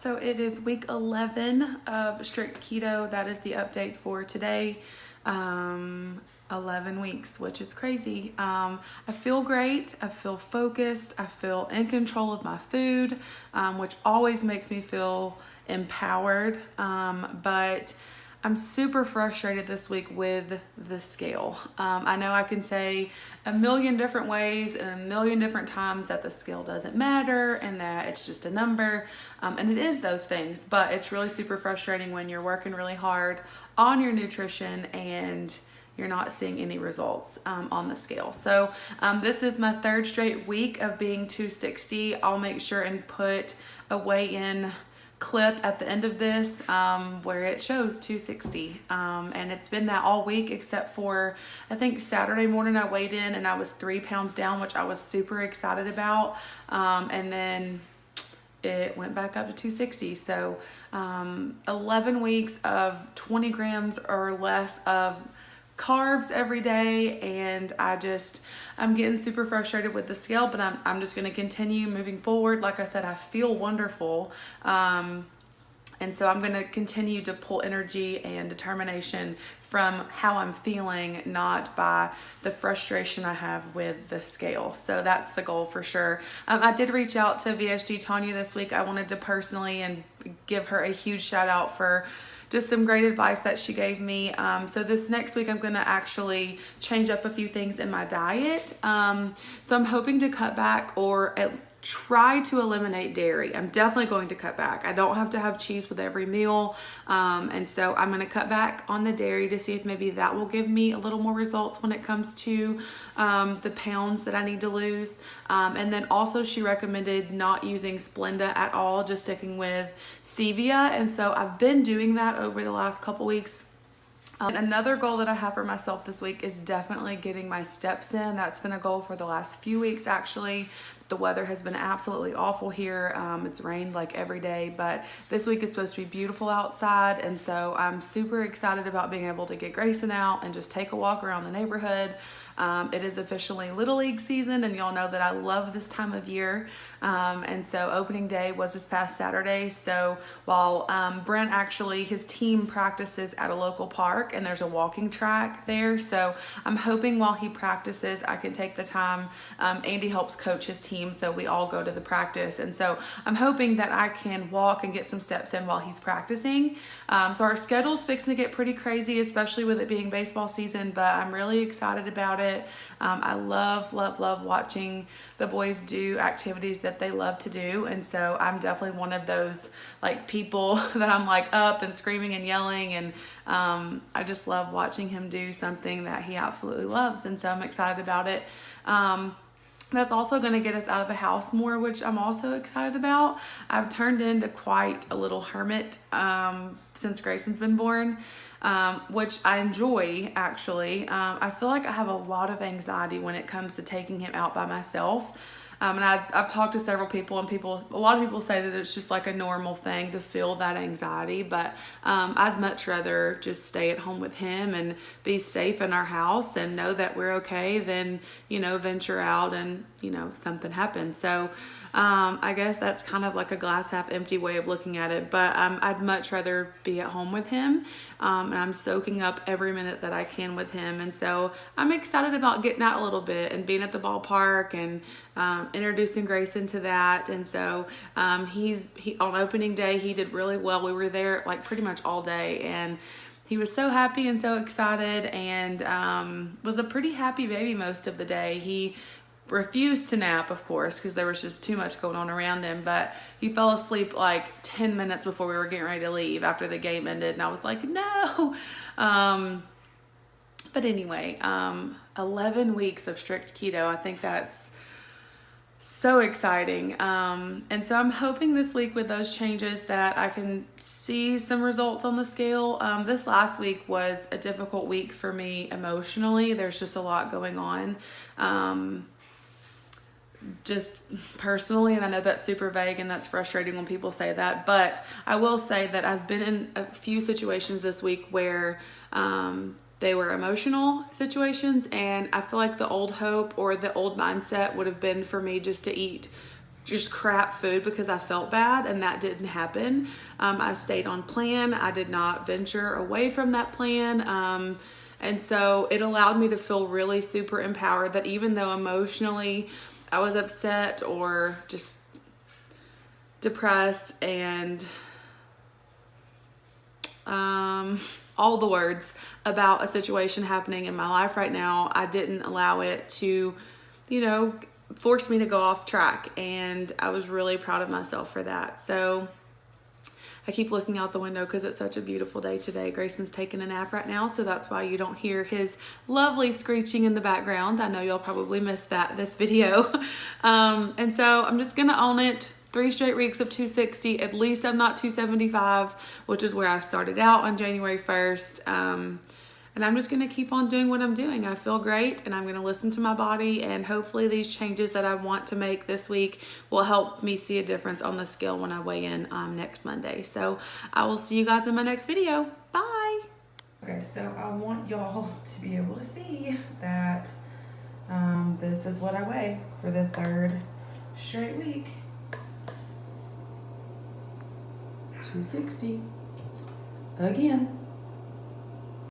So it is week 11 of strict keto. That is the update for today. 11 weeks, which is crazy. I feel great. I feel focused. I feel in control of my food, which always makes me feel empowered. But I'm super frustrated this week with the scale. I know I can say a million different ways and a million different times that the scale doesn't matter and that it's just a number. And it is those things, but it's really super frustrating when you're working really hard on your nutrition and you're not seeing any results on the scale. So this is my third straight week of being 260. I'll make sure and put a weigh-in clip at the end of this where it shows 260, and it's been that all week except for I think Saturday morning I weighed in and I was 3 pounds down, which I was super excited about, and then it went back up to 260. So 11 weeks of 20 grams or less of carbs every day, and I'm getting super frustrated with the scale, but I'm just going to continue moving forward. Like I said, I feel wonderful, and so I'm going to continue to pull energy and determination from how I'm feeling, not by the frustration I have with the scale. So that's the goal for sure. I did reach out to VSG Tanya this week. I wanted to personally and give her a huge shout out for just some great advice that she gave me. So this next week I'm going to actually change up a few things in my diet. So I'm hoping to cut back or try to eliminate dairy. I'm definitely going to cut back. I don't have to have cheese with every meal. And so I'm going to cut back on the dairy to see if maybe that will give me a little more results when it comes to the pounds that I need to lose. And then also she recommended not using Splenda at all, just sticking with stevia. And so I've been doing that over the last couple weeks. Another goal that I have for myself this week is definitely getting my steps in. That's been a goal for the last few weeks actually. The weather has been absolutely awful here. It's rained like every day, but this week is supposed to be beautiful outside, and so I'm super excited about being able to get Grayson out and just take a walk around the neighborhood. It is officially Little League season, and y'all know that I love this time of year. And so opening day was this past Saturday. So while Brent actually, his team practices at a local park and there's a walking track there. So I'm hoping while he practices, I can take the time. Andy helps coach his team, so we all go to the practice. And so I'm hoping that I can walk and get some steps in while he's practicing. So our schedule's fixing to get pretty crazy, especially with it being baseball season, but I'm really excited about it. I love watching the boys do activities that they love to do, and so I'm definitely one of those like people that I'm like up and screaming and yelling, and I just love watching him do something that he absolutely loves, and so I'm excited about it. That's also going to get us out of the house more, which I'm also excited about. I've turned into quite a little hermit since Grayson's been born, which I enjoy actually. I feel like I have a lot of anxiety when it comes to taking him out by myself. And I've talked to several people, and a lot of people say that it's just like a normal thing to feel that anxiety, but I'd much rather just stay at home with him and be safe in our house and know that we're okay than, venture out and, something happens. So I guess that's kind of like a glass half empty way of looking at it, but I'd much rather be at home with him, and I'm soaking up every minute that I can with him. And so I'm excited about getting out a little bit and being at the ballpark and introducing Grayson to that. And so he on opening day, he did really well. We were there like pretty much all day, and he was so happy and so excited, and was a pretty happy baby most of the day. He refused to nap, of course, because there was just too much going on around him, but he fell asleep like 10 minutes before we were getting ready to leave after the game ended, and I was like, no. But anyway, 11 weeks of strict keto. I think that's so exciting. And so I'm hoping this week with those changes that I can see some results on the scale. This last week was a difficult week for me emotionally. There's just a lot going on. Just personally, and I know that's super vague and that's frustrating when people say that, but I will say that I've been in a few situations this week where they were emotional situations, and I feel like the old hope or the old mindset would have been for me just to eat just crap food because I felt bad, and that didn't happen. I stayed on plan. I did not venture away from that plan. And so it allowed me to feel really super empowered, that even though emotionally I was upset or just depressed and all the words about a situation happening in my life right now, I didn't allow it to, force me to go off track. And I was really proud of myself for that. So I keep looking out the window because it's such a beautiful day today. Grayson's taking a nap right now, so that's why you don't hear his lovely screeching in the background. I know y'all probably missed this video. And so I'm just gonna own it. 3 straight weeks of 260. At least I'm not 275, which is where I started out on January 1st. And I'm just gonna keep on doing what I'm doing. I feel great, and I'm gonna listen to my body, and hopefully these changes that I want to make this week will help me see a difference on the scale when I weigh in next Monday. So I will see you guys in my next video. Bye. Okay, so I want y'all to be able to see that this is what I weigh for the 3rd straight week. 260 again.